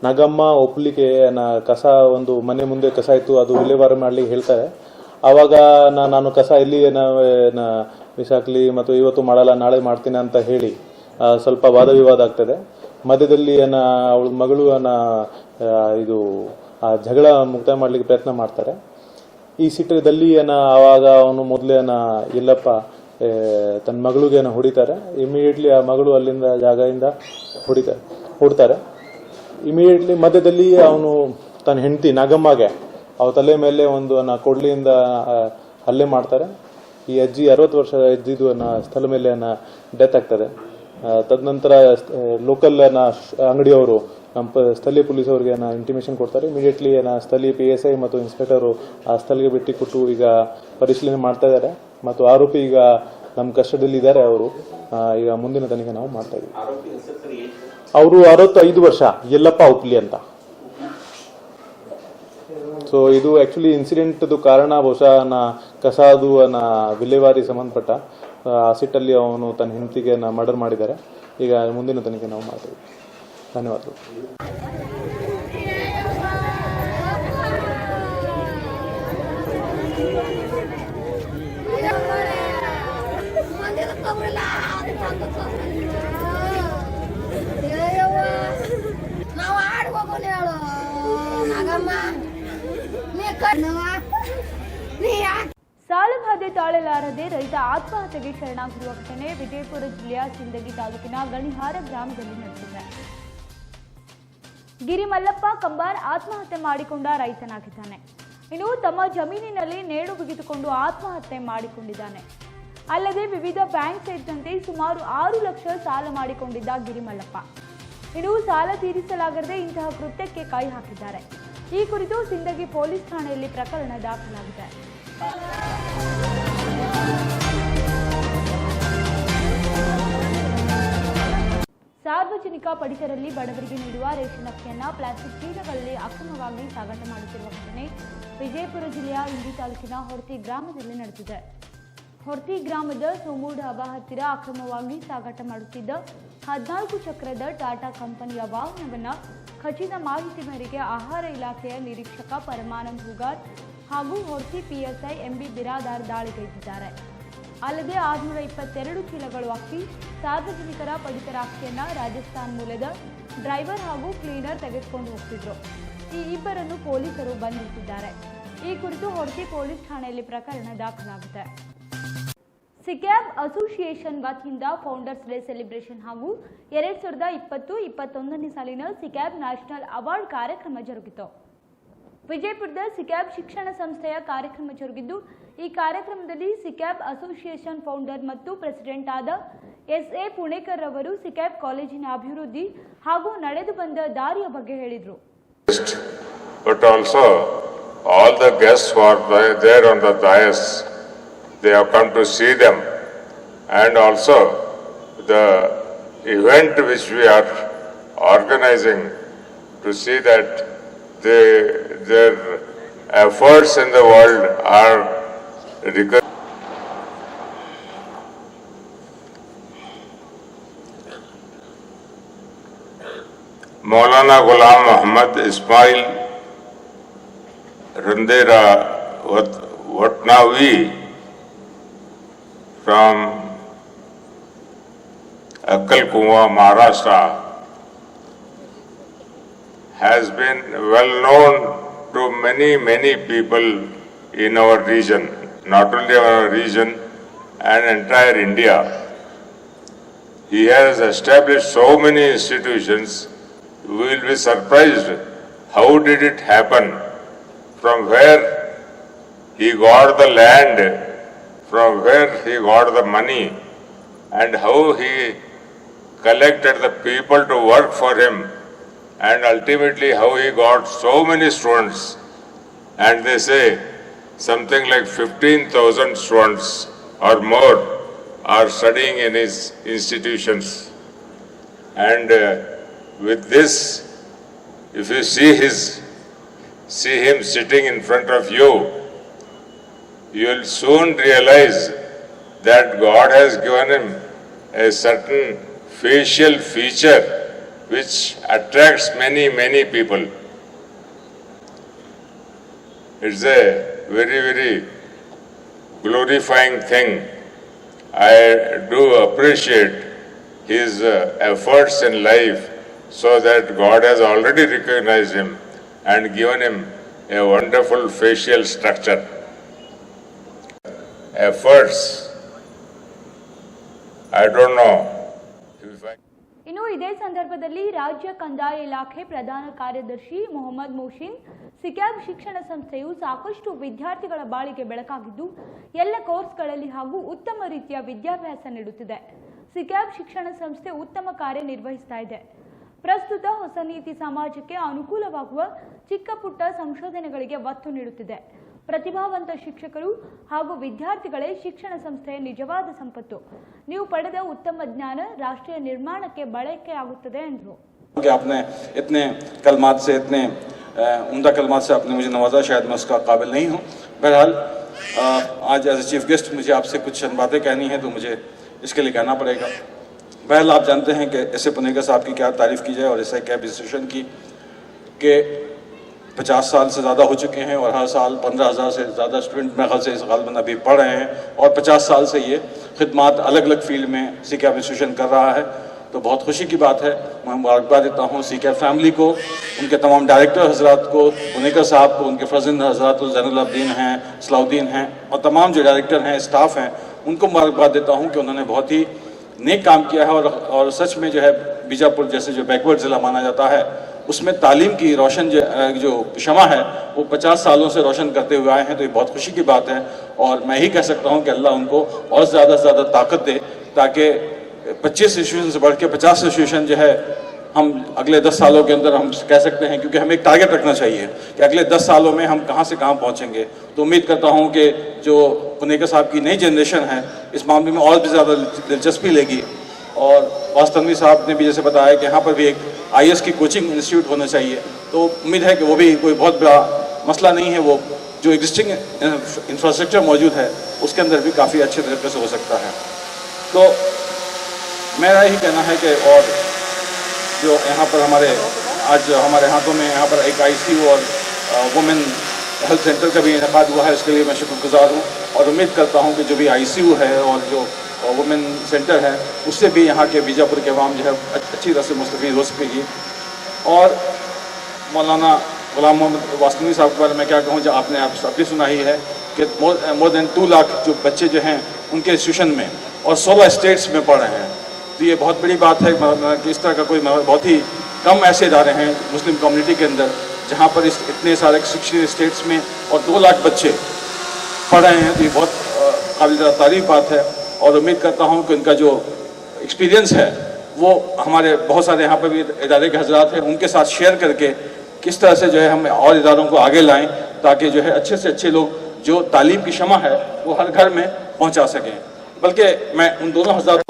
ನಾಗಮ್ಮ ಒಪ್ಪಲಿಕ್ಕೆ ಕಸ ಒಂದು ಮನೆ ಮುಂದೆ ಕಸ ಇತ್ತು, ಅದು ವಿಲೇವಾರಿ ಮಾಡ್ಲಿಕ್ಕೆ ಹೇಳ್ತಾರೆ. ಆವಾಗ ನಾನು ಕಸ ಇಲ್ಲಿ ಬಿಸಾಕ್ಲಿ ಮತ್ತು ಇವತ್ತು ಮಾಡಲ್ಲ ನಾಳೆ ಮಾಡ್ತೀನಿ ಅಂತ ಹೇಳಿ ಸ್ವಲ್ಪ ವಾದ ವಿವಾದ ಆಗ್ತದೆ. ಮಧ್ಯದಲ್ಲಿ ಅವಳ ಮಗಳು ಇದು ಜಗಳ ಮುಕ್ತಾಯ ಮಾಡ್ಲಿಕ್ಕೆ ಪ್ರಯತ್ನ ಮಾಡ್ತಾರೆ. ಈ ಸಿಟ್ಟದಲ್ಲಿ ಆವಾಗ ಅವನು ಮೊದಲೇ ಯಲ್ಲಪ್ಪ ತನ್ನ ಮಗಳಿಗೆ ಹೊಡಿತಾರೆ. ಇಮಿಡಿಯೇಟ್ಲಿ ಆ ಮಗಳು ಅಲ್ಲಿಂದ ಜಾಗದಿಂದ ಹೊಡ್ತಾರೆ. ಇಮಿಡಿಯೇಟ್ಲಿ ಮಧ್ಯದಲ್ಲಿ ಅವನು ತನ್ನ ಹೆಂಡತಿ ನಾಗಮ್ಮಗೆ ಅವ್ರ ತಲೆ ಮೇಲೆ ಒಂದು ಕೊಡ್ಲಿಯಿಂದ ಹಲ್ಲೆ ಮಾಡ್ತಾರೆ. ಈ ಅಜ್ಜಿ 60 ವರ್ಷ ಅಜ್ಜಿದು ಸ್ಥಳ ಮೇಲೆ ಡೆತ್ ಆಗ್ತದೆ. ತದನಂತರ ಲೋಕಲ್ ಅಂಗಡಿಯವರು ನಮ್ಮ ಸ್ಥಳೀಯ ಪೊಲೀಸ್ ಅವರಿಗೆ ಇಂಟಿಮೇಷನ್ ಕೊಡ್ತಾರೆ. ಇಮಿಡಿಯೇಟ್ಲಿ ಸ್ಥಳೀಯ PSI ಮತ್ತು ಇನ್ಸ್ಪೆಕ್ಟರ್ ಆ ಸ್ಥಳಕ್ಕೆ ಭೇಟಿ ಕೊಟ್ಟು ಈಗ ಪರಿಶೀಲನೆ ಮಾಡ್ತಾ ಇದ್ದಾರೆ ಮತ್ತು ಆರೋಪಿ ಈಗ ನಮ್ಮ ಕಸ್ಟಡಿಯಲ್ಲಿ ಇದ್ದಾರೆ. ಅವರು ಈಗ ಮುಂದಿನ ತನಿಖೆ ನಾವು ಮಾಡ್ತಾ ಇದ್ದೀವಿ. ಅವರು 65 ವರ್ಷ ಯಲ್ಲಪ್ಪ ಉಪ್ಲಿ ಅಂತ. ಸೊ ಇದು ಆಕ್ಚುಲಿ ಇನ್ಸಿಡೆಂಟ್ ಕಾರಣ ಬಹುಶಃ ಕಸಾದು ವಿಲೇವಾರಿ ಸಂಬಂಧಪಟ್ಟ ಆ ಸಿಟ್ಟಲ್ಲಿ ಅವನು ತನ್ನ ಹೆಂಡತಿಗೆ ಮರ್ಡರ್ ಮಾಡಿದ್ದಾರೆ. ಈಗ ಮುಂದಿನ ತನಿಖೆ ನಾವು ಮಾಡ್ತೀವಿ. ಧನ್ಯವಾದಗಳು. ಸಾಲಬಾಧೆ ತಾಳಲಾರದೆ ರೈತ ಆತ್ಮಹತ್ಯೆಗೆ ಶರಣಾಗಿರುವ ಘಟನೆ ವಿಜಯಪುರ ಜಿಲ್ಲೆಯ ಸಿಂದಗಿ ತಾಲೂಕಿನ ಗಣಿಹಾರ ಗ್ರಾಮದಲ್ಲಿ ನಡೆದಿದೆ. ಗಿರಿಮಲ್ಲಪ್ಪ ಕಂಬಾರ್ ಆತ್ಮಹತ್ಯೆ ಮಾಡಿಕೊಂಡ ರೈತನಾಗಿದ್ದಾನೆ. ಇನ್ನು ತಮ್ಮ ಜಮೀನಿನಲ್ಲಿ ನೇಣು ಬಿಗಿದುಕೊಂಡು ಆತ್ಮಹತ್ಯೆ ಮಾಡಿಕೊಂಡಿದ್ದಾನೆ. ಅಲ್ಲದೆ ವಿವಿಧ ಬ್ಯಾಂಕ್ ಸೇರಿದಂತೆ ಸುಮಾರು 6 ಲಕ್ಷ ಸಾಲ ಮಾಡಿಕೊಂಡಿದ್ದ ಗಿರಿಮಲ್ಲಪ್ಪ ಇನ್ನು ಸಾಲ ತೀರಿಸಲಾಗದೆ ಇಂತಹ ಕೃತ್ಯಕ್ಕೆ ಕೈ ಹಾಕಿದ್ದಾರೆ. ಈ ಕುರಿತು ಸಿಂದಗಿ ಪೊಲೀಸ್ ಠಾಣೆಯಲ್ಲಿ ಪ್ರಕರಣ ದಾಖಲಾಗಿದೆ. ಸಾರ್ವಜನಿಕ ಪಡಿತರಲ್ಲಿ ಬಡವರಿಗೆ ನೀಡುವ ರೇಷನ್ ಅಕ್ಕಿಯನ್ನು ಪ್ಲಾಸ್ಟಿಕ್ ಚೀಲಗಳಲ್ಲಿ ಅಕ್ರಮವಾಗಿ ಸಾಗಾಟ ಮಾಡುತ್ತಿರುವ ಘಟನೆ ವಿಜಯಪುರ ಜಿಲ್ಲೆಯ ಇಂಡಿ ತಾಲೂಕಿನ ಹೊರ್ತಿ ಗ್ರಾಮದಲ್ಲಿ ನಡೆದಿದೆ. ಹೊರ್ತಿ ಗ್ರಾಮದ ಸೋಮೂಡ್ ಹಬ್ಬ ಹತ್ತಿರ ಅಕ್ರಮವಾಗಿ ಸಾಗಾಟ ಮಾಡುತ್ತಿದ್ದ 14 ಚಕ್ರದ ಟಾಟಾ ಕಂಪನಿಯ ವಾಹನವನ್ನು ಖಚಿತ ಮಾಹಿತಿ ಮೇರೆಗೆ ಆಹಾರ ಇಲಾಖೆಯ ನಿರೀಕ್ಷಕ ಪರಮಾನಂದ್ ಹುಗಾರ್ ಹಾಗೂ ಹೊರ್ತಿ PSI MB ಬಿರಾದಾರ್ ದಾಳಿಗೈದಿದ್ದಾರೆ. ಅಲ್ಲದೆ 622 ಚೀಲಗಳು ಅಕ್ಕಿ, ಸಾರ್ವಜನಿಕರ ಪಡಿತರ ಅಕ್ಕಿಯನ್ನು ರಾಜಸ್ಥಾನ್ ಮೂಲದ ಡ್ರೈವರ್ ಹಾಗೂ ಕ್ಲೀನರ್ ತೆಗೆದುಕೊಂಡು ಹೋಗ್ತಿದ್ರು. ಈ ಇಬ್ಬರನ್ನು ಪೊಲೀಸರು ಬಂಧಿಸಿದ್ದಾರೆ. ಈ ಕುರಿತು ಹೊರ್ತಿ ಪೊಲೀಸ್ ಠಾಣೆಯಲ್ಲಿ ಪ್ರಕರಣ ದಾಖಲಾಗಿದೆ. ಸಿಕ್ಯಾಬ್ ಅಸೋಸಿಯೇಷನ್ ವತಿಯಿಂದ ಫೌಂಡರ್ಸ್ ಡೇ ಸೆಲೆಬ್ರೇಷನ್ ಹಾಗೂ 2020-21ನೇ ಸಾಲಿನ ಸಿಕ್ಯಾಬ್ ನ್ಯಾಷನಲ್ ಅವಾರ್ಡ್ ಕಾರ್ಯಕ್ರಮ ಜರುಗಿತು. ವಿಜಯಪುರದ ಸಿಕ್ಯಾಬ್ ಶಿಕ್ಷಣ ಸಂಸ್ಥೆಯ ಕಾರ್ಯಕ್ರಮ ಜರುಗಿದ್ದು, ಈ ಕಾರ್ಯಕ್ರಮದಲ್ಲಿ ಸಿಕ್ಯಾಬ್ ಅಸೋಸಿಯೇಷನ್ ಫೌಂಡರ್ ಮತ್ತು ಪ್ರೆಸಿಡೆಂಟ್ ಆದ SA ಪುಣೇಕರ್ ಅವರು ಸಿಕ್ಯಾಬ್ ಕಾಲೇಜಿನ ಅಭಿವೃದ್ಧಿ ಹಾಗೂ ನಡೆದು ಬಂದ ದಾರಿಯ ಬಗ್ಗೆ ಹೇಳಿದರು. But also all the guests who are there on the dais, they have come to see them, and also the event which we are organizing to see that their efforts in the world are recognized. Maulana Ghulam Muhammad Ismail Randera Watnavi from Akkalkuwa, Maharashtra, has been well known to many people in our region, not only our region and entire India. He has established so many institutions. We will be surprised how did it happen, from where he got the land, from where he got the money, and how he collected the people to work for him, and ultimately how he got so many students. And they say something like 15,000 students or more are studying in his institutions. And with this, if you see him sitting in front of you, you will soon realize that God has given him a certain facial feature which attracts many people. It's a very glorifying thing. I do appreciate his efforts in life, so that God has already recognized him and given him a wonderful facial structure. Efforts, I don't know. ಇನ್ನು ಇದೇ ಸಂದರ್ಭದಲ್ಲಿ ರಾಜ್ಯ ಕಂದಾಯ ಇಲಾಖೆ ಪ್ರಧಾನ ಕಾರ್ಯದರ್ಶಿ ಮೊಹಮ್ಮದ್ ಮೋಶಿನ್, ಸಿಕ್ಯಾಬ್ ಶಿಕ್ಷಣ ಸಂಸ್ಥೆಯು ಸಾಕಷ್ಟು ವಿದ್ಯಾರ್ಥಿಗಳ ಬಾಳಿಗೆ ಬೆಳಕಾಗಿದ್ದು ಎಲ್ಲ ಕೋರ್ಸ್ಗಳಲ್ಲಿ ಹಾಗೂ ಉತ್ತಮ ರೀತಿಯ ವಿದ್ಯಾಭ್ಯಾಸ ನೀಡುತ್ತಿದೆ. ಸಿಕ್ಯಾಬ್ ಶಿಕ್ಷಣ ಸಂಸ್ಥೆ ಉತ್ತಮ ಕಾರ್ಯನಿರ್ವಹಿಸ್ತಾ ಇದೆ. ಪ್ರಸ್ತುತ ಹೊಸ ನೀತಿ ಸಮಾಜಕ್ಕೆ ಅನುಕೂಲವಾಗುವ ಚಿಕ್ಕ ಪುಟ್ಟ ಸಂಶೋಧನೆಗಳಿಗೆ ಒತ್ತು ನೀಡುತ್ತಿದೆ. ಪ್ರತಿಭಾವಂತ ಶಿಕ್ಷಕರು ಹಾಗೂ ವಿದ್ಯಾರ್ಥಿಗಳೇ ಶಿಕ್ಷಣ ಸಂಸ್ಥೆಯ ನಿಜವಾದ ಸಂಪತ್ತು. ನೀವು ಪಡೆದ ಉತ್ತಮ ಜ್ಞಾನ ರಾಷ್ಟ್ರೀಯ ನಿರ್ಮಾಣಕ್ಕೆ ಬಳಕೆಯಾಗುತ್ತದೆ ಎಂದರು. आपने इतने कलमात से, इतने उम्दा कलमात से आपने मुझे नवाजा, शायद मैं उसका काबिल नहीं हूँ. बहरहाल आज एज ए चीफ गेस्ट मुझे आपसे कुछ चंद बातें कहनी है, तो मुझे इसके लिए कहना पड़ेगा. बहरहाल आप जानते हैं कि ऐसे पुनेकर साहब की क्या तारीफ़ की जाए और ऐसे कैब इंस्टीट्यूशन की कि 50 साल से ज़्यादा हो चुके हैं और हर साल 15,000 से ज़्यादा स्टूडेंट मेरे ख्याल से इस गालबन अभी पढ़ रहे हैं और 50 साल से ये खिदमात अलग अलग फील्ड में सी कैब इंस्टीट्यूशन कर रहा है. तो बहुत खुशी की बात है. मैं मुबारकबाद देता हूँ सी कैब फैमिली को, उनके तमाम डायरेक्टर हजरात को, पुनेकर साहब को, उनके फर्जंद हजरात ज़ैनुल-अब्दीन हैं, सलाउद्दीन हैं और तमाम जो डायरेक्टर हैं, स्टाफ हैं, उनको मुबारकबाद देता हूँ कि उन्होंने बहुत ही नेक काम किया है. और सच में जो है बीजापुर जैसे जो बैकवर्ड ज़िला माना जाता है, उसमें तालीम की रोशन जो शमा है वो 50 सालों से रोशन करते हुए आए हैं. तो ये बहुत खुशी की बात है और मैं ही कह सकता हूँ कि अल्लाह उनको और ज़्यादा से ज़्यादा ताकत दे, ताकि 25 इंस्टीट्यूशन से बढ़ के 50 इंस्टीट्यूशन जो है हम अगले 10 सालों के अंदर हम कह सकते हैं, क्योंकि हमें एक टारगेट रखना चाहिए कि अगले 10 सालों में हम कहाँ से कहाँ पहुँचेंगे. तो उम्मीद करता हूँ कि जो पुनेकर साहब की नई जनरेशन है इस मामले में और भी ज़्यादा दिलचस्पी लेगी. और वास्तनवी साहब ने भी जैसे बताया कि यहाँ पर भी एक IAS की कोचिंग इंस्टीट्यूट होना चाहिए. तो उम्मीद है कि वो भी कोई बहुत बड़ा मसला नहीं है. वो जो एग्जिस्टिंग इंफ्रास्ट्रक्चर मौजूद है उसके अंदर भी काफ़ी अच्छे तरीके से हो सकता है. तो मेरा यही कहना है कि और जो यहाँ पर आज हमारे हाथों में यहाँ पर एक ICU और वुमेन हेल्थ सेंटर का भी इनेकाद हुआ है, इसके लिए मैं शुक्रगुजार हूँ. और उम्मीद करता हूँ कि जो भी ICU है और जो वुमेन सेंटर है उससे भी यहाँ के बीजापुर के अवाम जो है अच्छी तरह से मुस्तफ़ीद हो सकेगी. और मौलाना गुलाम मोहम्मद वास्तवी साहब के बारे में क्या कहूँ, जो आपने आप सब भी सुना ही है कि मोर देन 2 लाख जो बच्चे जो हैं उनके इंस्टीट्यूशन में और 16 स्टेट्स में पढ़ रहे हैं. तो ये बहुत बड़ी बात है कि इस तरह का कोई बहुत ही कम ऐसे इदारे हैं मुस्लिम कम्युनिटी के अंदर जहाँ पर इतने सारे 16 स्टेट्स में और 2 लाख बच्चे पढ़ रहे हैं. तो ये बहुत काबिल तारीफ बात है. और उम्मीद करता हूँ कि उनका जो एक्सपीरियंस है वो हमारे बहुत सारे यहाँ पर भी इदारे के हजरात हैं उनके साथ शेयर करके किस तरह से जो है हम और इदारों को आगे लाएं, ताकि जो है अच्छे से अच्छे लोग जो तालीम की शमा है वो हर घर में पहुँचा सकें. बल्कि मैं उन दोनों हजरात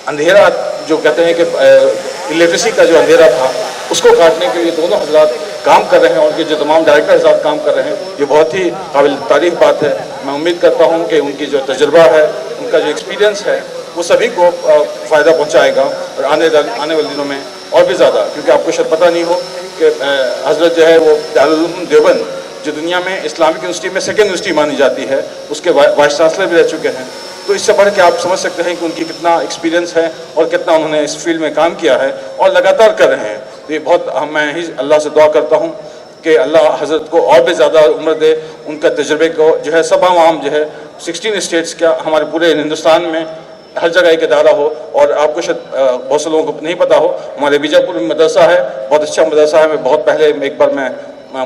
अंधेरा जो कहते हैं कि लिटरेसी का जो अंधेरा था उसको काटने के लिए दोनों हजरात काम कर रहे हैं, उनके जो तमाम डायरेक्टर साथ काम कर रहे हैं, ये बहुत ही काबिल तारीफ बात है। मैं उम्मीद करता हूँ कि उनकी जो तजुर्बा है, उनका जो एक्सपीरियंस है, वो सभी को फ़ायदा पहुँचाएगा और आने वाले दिनों में और भी ज़्यादा, क्योंकि आपको शायद पता नहीं हो कि हज़रत जो है वो दारुल उलूम देवबंद जो दुनिया में इस्लामिक यूनिवर्सिटी में सेकेंड यूनिवर्सिटी मानी जाती है, उसके वाइस चांसलर भी रह चुके हैं। तो इससे बढ़ के आप समझ सकते हैं कि उनकी कितना एक्सपीरियंस है और कितना उन्होंने इस फील्ड में काम किया है और लगातार कर रहे हैं। तो ये बहुत मैं ही अल्लाह से दुआ करता हूँ कि अल्लाह हज़रत को और भी ज़्यादा उम्र दे, उनका तजुर्बे को जो है सब आवाम जो है 16 स्टेट्स का हमारे पूरे हिंदुस्तान में हर जगह एक इदारा हो। और आपको शायद बहुत से लोगों को नहीं पता हो, हमारे बीजापुर में मदरसा है, बहुत अच्छा मदरसा है। मैं बहुत पहले एक बार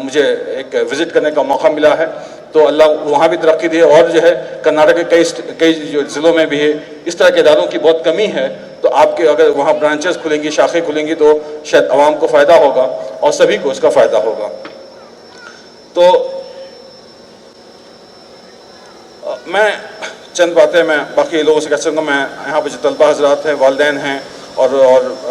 मुझे एक विज़िट करने का मौका मिला है, तो अल्लाह वहाँ भी तरक्की दे। और जो है कर्नाटक के कई जो ज़िलों में भी है, इस तरह के इदारों की बहुत कमी है। तो आपके अगर वहाँ ब्रांचेस खुलेंगी, शाखें खुलेंगी, तो शायद आवाम को फ़ायदा होगा और सभी को इसका फ़ायदा होगा। तो मैं चंद बातें मैं बाकी लोगों से कह सकूँगा। मैं यहाँ पर जो तलबा हजरात हैं, वालिदैन हैं और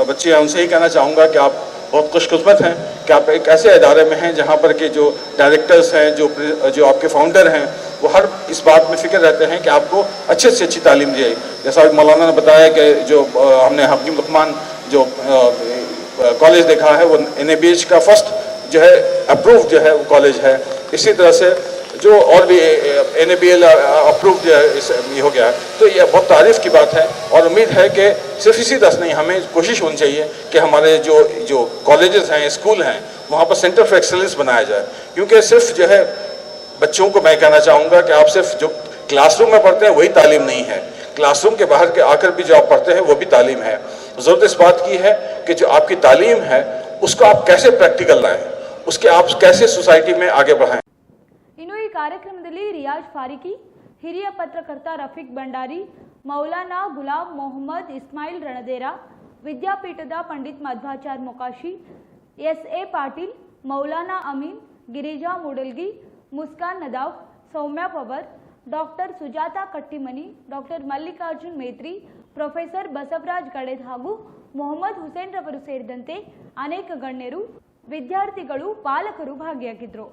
बच्चे हैं, उनसे ही कहना चाहूँगा कि आप बहुत खुशकिस्मत हैं कि आप एक ऐसे इदारे में हैं जहाँ पर के जो डायरेक्टर्स हैं, जो आपके फाउंडर हैं, वो हर इस बात में फ़िक्र रहते हैं कि आपको अच्छे से अच्छी तालीम दी जाए। जैसा मौलाना ने बताया कि जो हमने हकीम लुकमान जो कॉलेज देखा है, वो NABH का फर्स्ट जो है अप्रूव जो है वो कॉलेज है। इसी तरह से जो और भी NABL अप्रूव ये हो गया है। तो ये बहुत तारीफ़ की बात है और उम्मीद है कि सिर्फ इसी तरह नहीं, हमें कोशिश होनी चाहिए कि हमारे जो कॉलेजेस हैं, स्कूल हैं, वहाँ पर सेंटर फॉर एक्सेलेंस बनाया जाए। क्योंकि सिर्फ जो है बच्चों को मैं कहना चाहूँगा कि आप सिर्फ जो क्लासरूम में पढ़ते हैं वही तालीम नहीं है, क्लासरूम के बाहर के आकर भी जो आप पढ़ते हैं वो भी तालीम है। ज़रूरत इस बात की है कि जो आपकी तालीम है उसको आप कैसे प्रैक्टिकल लाएँ, उसके आप कैसे सोसाइटी में आगे बढ़ाएँ। ಇನ್ನು ಈ ಕಾರ್ಯಕ್ರಮದಲ್ಲಿ ರಿಯಾಜ್ ಫಾರಿಕಿ, ಹಿರಿಯ ಪತ್ರಕರ್ತ ರಫೀಕ್ ಭಂಡಾರಿ, ಮೌಲಾನಾ ಗುಲಾಮ್ ಮೊಹಮ್ಮದ್ ಇಸ್ಮಾಯಿಲ್ ರಣದೇರ, ವಿದ್ಯಾಪೀಠದ Pandit Madhwacharya Mokashi, SA Patil, Maulana Amin, Girija Mudalgi, Muskan Nadav, Soumya Pawar, doctor Sujata Kattimani, doctor Mallikarjun Metri, professor Basavaraj Gaded ಹಾಗೂ ಮೊಹಮ್ಮದ್ ಹುಸೇನ್ ರವರು ಸೇರಿದಂತೆ ಅನೇಕ ಗಣ್ಯರು, ವಿದ್ಯಾರ್ಥಿಗಳು, ಪಾಲಕರು ಭಾಗಿಯಾಗಿದ್ದರು.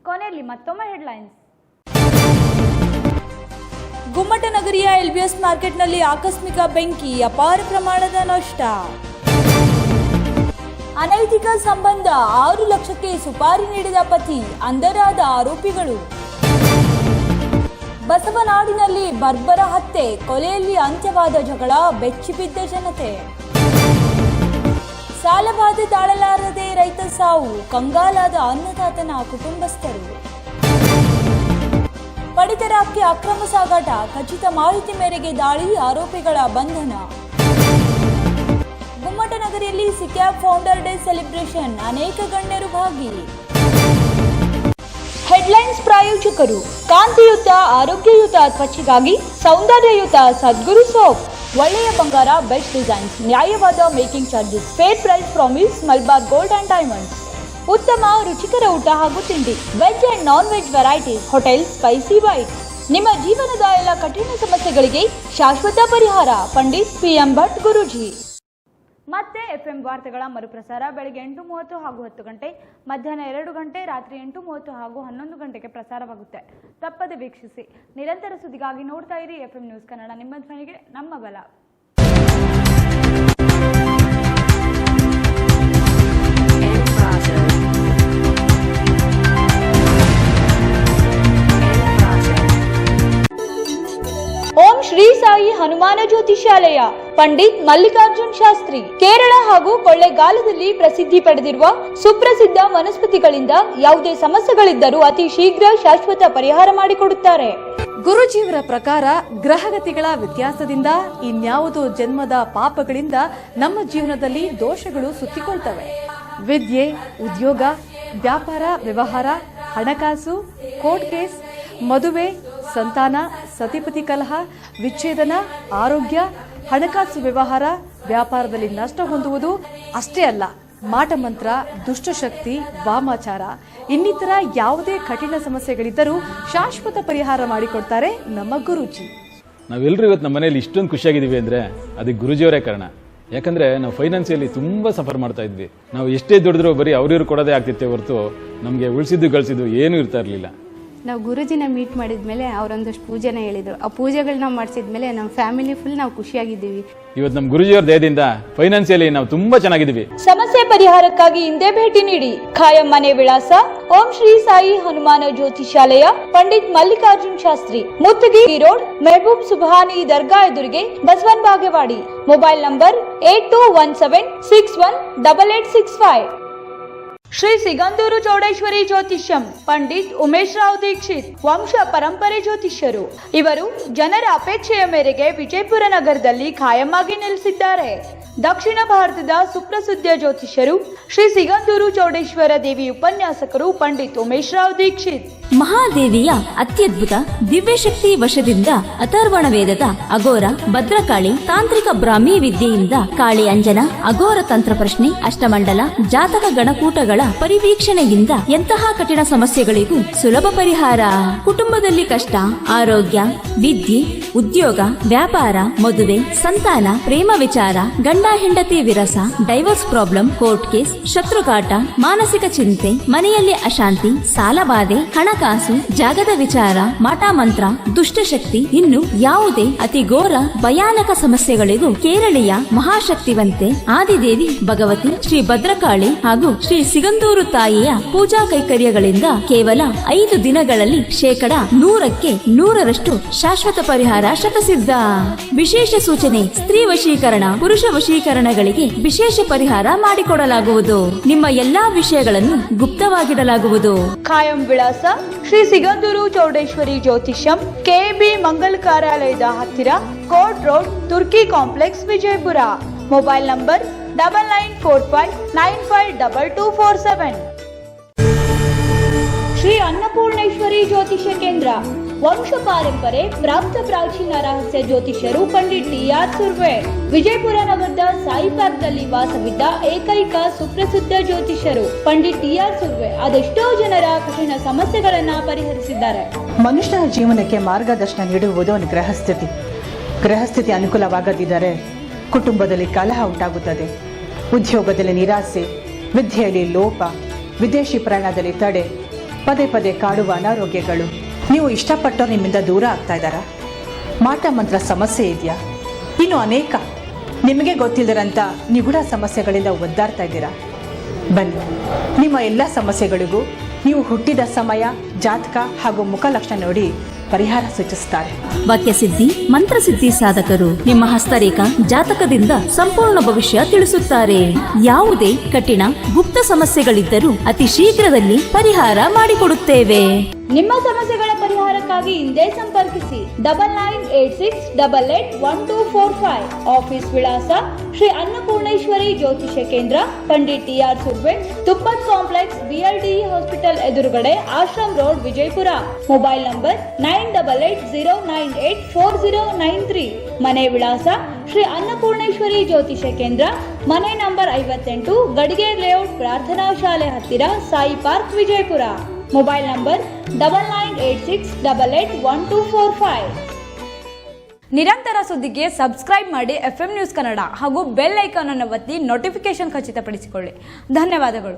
ಕೊನೆಯಲ್ಲಿ ಮತ್ತೊಮ್ಮೆ ಹೆಡ್ಲೈನ್ಸ್. ಗುಮ್ಮಟನಗರಿಯ LBS ಮಾರ್ಕೆಟ್ನಲ್ಲಿ ಆಕಸ್ಮಿಕ ಬೆಂಕಿ, ಅಪಾರ ಪ್ರಮಾಣದ ನಷ್ಟ. ಅನೈತಿಕ ಸಂಬಂಧ, 6 ಲಕ್ಷಕ್ಕೆ ಸುಪಾರಿ ನೀಡಿದ ಪತಿ, ಅಂಧರಾದ ಆರೋಪಿಗಳು. ಬಸವನಾಡಿನಲ್ಲಿ ಬರ್ಬರ ಹತ್ಯೆ, ಕೊಲೆಯಲ್ಲಿ ಅಂತ್ಯವಾದ ಜಗಳ, ಬೆಚ್ಚಿಬಿದ್ದ ಜನತೆ. ಸಾಲಬಾಧೆ ತಾಳಲಾರದೆ ರೈತ ಸಾವು, ಕಂಗಾಲಾದ ಅನ್ನದಾತನ ಕುಟುಂಬಸ್ಥರು. ಪಡಿತರ ಅಕ್ಕಿ ಅಕ್ರಮ ಸಾಗಾಟ, ಖಚಿತ ಮಾಹಿತಿ ಮೇರೆಗೆ ದಾಳಿ, ಆರೋಪಿಗಳ ಬಂಧನ. ಗುಮ್ಮಟನಗರಿಯಲ್ಲಿ ಸಿಕ್ಯಾಬ್ ಫೌಂಡರ್ ಡೇ ಸೆಲೆಬ್ರೇಷನ್, ಅನೇಕ ಗಣ್ಯರು ಭಾಗಿ. ಹೆಡ್ಲೈನ್ಸ್ ಪ್ರಾಯೋಜಕರು ಕಾಂತಿಯುತ ಆರೋಗ್ಯಯುತ ತ್ವಚೆಗಾಗಿ ಸೌಂದರ್ಯಯುತ ಸದ್ಗುರು ಸೋಪ್. ಒಳ್ಳೆಯ ಬಂಗಾರ, ಬೆಸ್ಟ್ ಡಿಸೈನ್ಸ್, ನ್ಯಾಯವಾದ making charges, fair price promise, Malabar gold and diamonds. ಉತ್ತಮ ರುಚಿಕರ ಊಟ ಹಾಗೂ ತಿಂಡಿ, veg and non veg varieties, hotel spicy white. ನಿಮ್ಮ ಜೀವನದ ಎಲ್ಲ ಕಠಿಣ ಸಮಸ್ಯೆಗಳಿಗೆ ಶಾಶ್ವತ ಪರಿಹಾರ. ಪಂಡಿತ್ PM ಭಟ್ ಗುರೂಜಿ. ಮತ್ತೆ FM ವಾರ್ತೆಗಳ ಮರುಪ್ರಸಾರ ಬೆಳಗ್ಗೆ 8:30 ಹಾಗೂ 10 ಗಂಟೆ, ಮಧ್ಯಾಹ್ನ 2 ಗಂಟೆ, ರಾತ್ರಿ 8:30 ಹಾಗೂ 11 ಗಂಟೆಗೆ ಪ್ರಸಾರವಾಗುತ್ತೆ. ತಪ್ಪದೆ ವೀಕ್ಷಿಸಿ. ನಿರಂತರ ಸುದ್ದಿಗಾಗಿ ನೋಡ್ತಾ ಇರಿ FM ನ್ಯೂಸ್ ಕನ್ನಡ, ನಿಮ್ಮ ಧ್ವನಿಗೆ ನಮ್ಮ ಬಲ. ಓಂ ಶ್ರೀ ಸಾಯಿ ಹನುಮಾನ ಜ್ಯೋತಿಷಾಲಯ, ಪಂಡಿತ್ ಮಲ್ಲಿಕಾರ್ಜುನ್ ಶಾಸ್ತ್ರಿ, ಕೇರಳ ಹಾಗೂ ಕೊಳ್ಳೆಗಾಲದಲ್ಲಿ ಪ್ರಸಿದ್ಧಿ ಪಡೆದಿರುವ ಸುಪ್ರಸಿದ್ಧ ವನಸ್ಪತಿಗಳಿಂದ ಯಾವುದೇ ಸಮಸ್ಯೆಗಳಿದ್ದರೂ ಅತಿ ಶೀಘ್ರ ಶಾಶ್ವತ ಪರಿಹಾರ ಮಾಡಿಕೊಡುತ್ತಾರೆ. ಗುರುಜಿಯವರ ಪ್ರಕಾರ ಗ್ರಹಗತಿಗಳ ವ್ಯತ್ಯಾಸದಿಂದ ಇನ್ಯಾವುದೋ ಜನ್ಮದ ಪಾಪಗಳಿಂದ ನಮ್ಮ ಜೀವನದಲ್ಲಿ ದೋಷಗಳು ಸುತ್ತಿಕೊಳ್ತವೆ. ವಿದ್ಯೆ, ಉದ್ಯೋಗ, ವ್ಯಾಪಾರ ವ್ಯವಹಾರ, ಹಣಕಾಸು, ಕೋರ್ಟ್ ಕೇಸ್, ಮದುವೆ, ಸಂತಾನ, ಸತಿಪತಿ ಕಲಹ, ವಿಚ್ಛೇದನ, ಆರೋಗ್ಯ, ಹಣಕಾಸು ವ್ಯವಹಾರ, ವ್ಯಾಪಾರದಲ್ಲಿ ನಷ್ಟ ಹೊಂದುವುದು ಅಷ್ಟೇ ಅಲ್ಲ, ಮಾಟಮಂತ್ರ, ದುಷ್ಟಶಕ್ತಿ, ವಾಮಾಚಾರ ಇನ್ನಿತರ ಯಾವುದೇ ಕಠಿಣ ಸಮಸ್ಯೆಗಳಿದ್ದರೂ ಶಾಶ್ವತ ಪರಿಹಾರ ಮಾಡಿಕೊಡ್ತಾರೆ ನಮ್ಮ ಗುರೂಜಿ. ನಾವೆಲ್ಲರೂ ಇವತ್ತು ನಮ್ಮ ಮನೆಯಲ್ಲಿ ಇಷ್ಟೊಂದು ಖುಷಿಯಾಗಿದ್ದೀವಿ ಅಂದರೆ ಅದಕ್ಕೆ ಗುರೂಜಿಯವರೇ ಕಾರಣ. ಯಾಕಂದರೆ ನಾವು ಫೈನಾನ್ಸಿಯಲಿ ತುಂಬ ಸಫರ್ ಮಾಡ್ತಾ ಇದ್ವಿ. ನಾವು ಎಷ್ಟೇ ದುಡಿದ್ರೂ ಬರೀ ಅವ್ರಿವ್ರು ಕೊಡೋದೇ ಆಗ್ತಿತ್ತೆ ಹೊರತು ನಮಗೆ ಉಳಿಸಿದ್ದು ಗಳಿಸಿದ್ದು ಏನೂ ಇರ್ತಾ ಇರಲಿಲ್ಲ. ನಾವು ಗುರುಜಿನ ಮೀಟ್ ಮಾಡಿದ್ಮೇಲೆ ಅವರೊಂದಷ್ಟು ಪೂಜೆನ ಹೇಳಿದರು. ಆ ಪೂಜೆಗಳನ್ನ ಮಾಡಿಸಿದ್ಮೇಲೆ ನಮ್ಮ ಫ್ಯಾಮಿಲಿ ಫುಲ್ ನಾವು ಖುಷಿಯಾಗಿದ್ದೀವಿ. ಇವತ್ತು ನಮ್ಮ ಗುರುಜಿಯವರ ದಯದಿಂದ ಫೈನಾನ್ಸಿಯಲಿ ನಾವು ತುಂಬಾ ಚೆನ್ನಾಗಿದ್ದೀವಿ. ಸಮಸ್ಯೆ ಪರಿಹಾರಕ್ಕಾಗಿ ಹಿಂದೆ ಭೇಟಿ ನೀಡಿ. ಖಾಯಂ ಮನೆ ವಿಳಾಸ ಓಂ ಶ್ರೀ ಸಾಯಿ ಹನುಮಾನ ಜ್ಯೋತಿಷಾಲಯ, ಪಂಡಿತ್ ಮಲ್ಲಿಕಾರ್ಜುನ್ ಶಾಸ್ತ್ರಿ, ಮುತ್ತಗಿರಿ ರೋಡ್, ಮೆಹಬೂಬ್ ಸುಬಾನಿ ದರ್ಗಾ ಎದುರಿಗೆ, ಬಸವನ್ ಬಾಗೇವಾಡಿ. Mobile number 8217618865. ಶ್ರೀ ಸಿಗಂದೂರು ಚೌಡೇಶ್ವರಿ ಜ್ಯೋತಿಷ್ಯಂ, ಪಂಡಿತ್ ಉಮೇಶ್ ರಾವ್ ದೀಕ್ಷಿತ್, ವಂಶ ಪರಂಪರೆ ಜ್ಯೋತಿಷ್ಯರು. ಇವರು ಜನರ ಅಪೇಕ್ಷೆಯ ಮೇರೆಗೆ ವಿಜಯಪುರ ನಗರದಲ್ಲಿ ಖಾಯಂ ಆಗಿ ನೆಲೆಸಿದ್ದಾರೆ. ದಕ್ಷಿಣ ಭಾರತದ ಸುಪ್ರಸಿದ್ಧ ಜ್ಯೋತಿಷ್ಯರು ಶ್ರೀ ಸಿಗಂದೂರು ಚೌಡೇಶ್ವರ ದೇವಿ ಉಪನ್ಯಾಸಕರು ಪಂಡಿತ್ ಉಮೇಶ್ ರಾವ್ ದೀಕ್ಷಿತ್. ಮಹಾದೇವಿಯ ಅತ್ಯದ್ಭುತ ದಿವ್ಯಶಕ್ತಿ ವಶದಿಂದ ಅಥರ್ವಣ ವೇದದ ಅಘೋರ, ಭದ್ರಕಾಳಿ, ತಾಂತ್ರಿಕ ಬ್ರಾಹ್ಮಿ ವಿದ್ಯೆಯಿಂದ ಕಾಳಿ ಅಂಜನ, ಅಘೋರ ತಂತ್ರ ಪ್ರಶ್ನೆ, ಅಷ್ಟಮಂಡಲ, ಜಾತಕ ಗಣಕೂಟಗಳ ಪರಿವೀಕ್ಷಣೆಯಿಂದ ಎಂತಹ ಕಠಿಣ ಸಮಸ್ಯೆಗಳಿಗೂ ಸುಲಭ ಪರಿಹಾರ. ಕುಟುಂಬದಲ್ಲಿ ಕಷ್ಟ, ಆರೋಗ್ಯ, ವಿದ್ಯೆ, ಉದ್ಯೋಗ, ವ್ಯಾಪಾರ, ಮದುವೆ, ಸಂತಾನ, ಪ್ರೇಮ ವಿಚಾರ, ಗಂಡ ಹೆಂಡತಿ ವಿರಸ, ಡೈವರ್ಸ್ ಪ್ರಾಬ್ಲಮ್, ಕೋರ್ಟ್ ಕೇಸ್, ಶತ್ರುಕಾಟ, ಮಾನಸಿಕ ಚಿಂತೆ, ಮನೆಯಲ್ಲಿ ಅಶಾಂತಿ, ಸಾಲಬಾಧೆ, ಹಣಕಾಸು, ಜಾಗದ ವಿಚಾರ, ಮಾಟಮಂತ್ರ, ದುಷ್ಟಶಕ್ತಿ, ಇನ್ನು ಯಾವುದೇ ಅತಿ ಘೋರ ಭಯಾನಕ ಸಮಸ್ಯೆಗಳಿಗೂ ಕೇರಳೀಯ ಮಹಾಶಕ್ತಿವಂತೆ ಆದಿದೇವಿ ಭಗವತಿ ಶ್ರೀ ಭದ್ರಕಾಳಿ ಹಾಗೂ ಶ್ರೀ ಸಿಗಂದೂರು ತಾಯಿಯ ಪೂಜಾ ಕೈಕರ್ಯಗಳಿಂದ ಕೇವಲ 5 ದಿನಗಳಲ್ಲಿ 100% ಶಾಶ್ವತ ಪರಿಹಾರ ಶತಸಿದ್ಧ. ವಿಶೇಷ ಸೂಚನೆ: ಸ್ತ್ರೀ ವಶೀಕರಣ, ಪುರುಷ ವಶೀಕರಣಗಳಿಗೆ ವಿಶೇಷ ಪರಿಹಾರ ಮಾಡಿಕೊಡಲಾಗುವುದು. ನಿಮ್ಮ ಎಲ್ಲಾ ವಿಷಯಗಳನ್ನು ಗುಪ್ತವಾಗಿಡಲಾಗುವುದು. ಖಾಯಂ ವಿಳಾಸ ಶ್ರೀ ಸಿಗಂದೂರು ಚೌಡೇಶ್ವರಿ ಜ್ಯೋತಿಷ್ಯಂ, ಕೆಬಿ ಮಂಗಲ್ ಕಾರ್ಯಾಲಯದ ಹತ್ತಿರ, court road, Turki complex, Vijayapura. Mobile number 9945952247. Shri Annapoorneshwari Jyotishya Kendra, ವಂಶ ಪಾರಂಪರೆ ಪ್ರಾಪ್ತ ಪ್ರಾಚೀನ ರಹಸ್ಯ ಜ್ಯೋತಿಷ್ಯರು ಪಂಡಿತ್ ಟಿ.ಆರ್. ಸುರ್ವೆ. ವಿಜಯಪುರ ನಗರದ ಸಾಯಿ ಪಾರ್ಕ್ನಲ್ಲಿ ವಾಸವಿದ್ದ ಏಕೈಕ ಸುಪ್ರಸಿದ್ಧ ಜ್ಯೋತಿಷ್ಯರು ಪಂಡಿತ್ ಟಿ.ಆರ್. ಸುರ್ವೆ ಅದೆಷ್ಟೋ ಜನರ ಕಠಿಣ ಸಮಸ್ಯೆಗಳನ್ನ ಪರಿಹರಿಸಿದ್ದಾರೆ. ಮನುಷ್ಯನ ಜೀವನಕ್ಕೆ ಮಾರ್ಗದರ್ಶನ ನೀಡುವುದು ಒಂದು ಗ್ರಹಸ್ಥಿತಿ ಅನುಕೂಲವಾಗದಿದ್ದರೆ ಕುಟುಂಬದಲ್ಲಿ ಕಲಹ ಉಂಟಾಗುತ್ತದೆ. ಉದ್ಯೋಗದಲ್ಲಿ ನಿರಾಸೆ, ವಿದ್ಯೆಯಲ್ಲಿ ಲೋಪ, ವಿದೇಶಿ ಪ್ರಯಾಣದಲ್ಲಿ ತಡೆ, ಪದೇ ಪದೇ ಕಾಡುವ ಅನಾರೋಗ್ಯಗಳು. ನೀವು ಇಷ್ಟಪಟ್ಟರು ನಿಮ್ಮಿಂದ ದೂರ ಆಗ್ತಾ ಇದ್ದಾರಾ? ಮಾಟ ಮಂತ್ರ ಸಮಸ್ಯೆ ಇದೆಯಾ? ಇನ್ನು ಅನೇಕ ನಿಮಗೆ ಗೊತ್ತಿಲ್ಲದಂಥ ನಿಗೂಢ ಸಮಸ್ಯೆಗಳಿಂದ ಒದ್ದಾಡ್ತಾ ಇದ್ದೀರಾ? ಬನ್ನಿ, ನಿಮ್ಮ ಎಲ್ಲ ಸಮಸ್ಯೆಗಳಿಗೂ ನೀವು ಹುಟ್ಟಿದ ಸಮಯ, ಜಾತಕ ಹಾಗೂ ಮುಖ ಲಕ್ಷಣ ನೋಡಿ ಪರಿಹಾರ ಸೂಚಿಸುತ್ತಾರೆ. ವಾಕ್ಯಸಿದ್ಧಿ, ಮಂತ್ರಸಿದ್ಧಿ ಸಾಧಕರು ನಿಮ್ಮ ಹಸ್ತರೇಖಾ ಜಾತಕದಿಂದ ಸಂಪೂರ್ಣ ಭವಿಷ್ಯ ತಿಳಿಸುತ್ತಾರೆ. ಯಾವುದೇ ಕಠಿಣ ಗುಪ್ತ ಸಮಸ್ಯೆಗಳಿದ್ದರೂ ಅತಿ ಶೀಘ್ರದಲ್ಲಿ ಪರಿಹಾರ ಮಾಡಿಕೊಡುತ್ತೇವೆ. ನಿಮ್ಮ ಸಮಸ್ಯೆಗಳ ಪರಿಹಾರಕ್ಕಾಗಿ ಹಿಂದೆ ಸಂಪರ್ಕಿಸಿ. 9986881245. ಆಫೀಸ್ ವಿಳಾಸ Shri Annapoorneshwari Jyotishya Kendra, Pandit TR. Surve, Tuppat complex, BLDE hospital ಎದುರುಗಡೆ, Ashram road, Vijayapura. Mobile number 9880984093. ಮನೆ ವಿಳಾಸ ಶ್ರೀ ಅನ್ನಪೂರ್ಣೇಶ್ವರಿ ಜ್ಯೋತಿಷ್ಯ ಕೇಂದ್ರ, ಮನೆ ನಂಬರ್ 58, ಗಡಿಗೆ ಲೇಔಟ್, ಪ್ರಾರ್ಥನಾ ಶಾಲೆ ಹತ್ತಿರ, Sai park, Vijayapura. Mobile number 9986881245. ನಿರಂತರ ಸುದ್ದಿಗೆ ಸಬ್ಸ್ಕ್ರೈಬ್ ಮಾಡಿ FM ನ್ಯೂಸ್ ಕನ್ನಡ ಹಾಗೂ ಬೆಲ್ ಐಕಾನ್ ಅನ್ನು ಒತ್ತಿ ನೋಟಿಫಿಕೇಶನ್ ಖಚಿತಪಡಿಸಿಕೊಳ್ಳಿ. ಧನ್ಯವಾದಗಳು.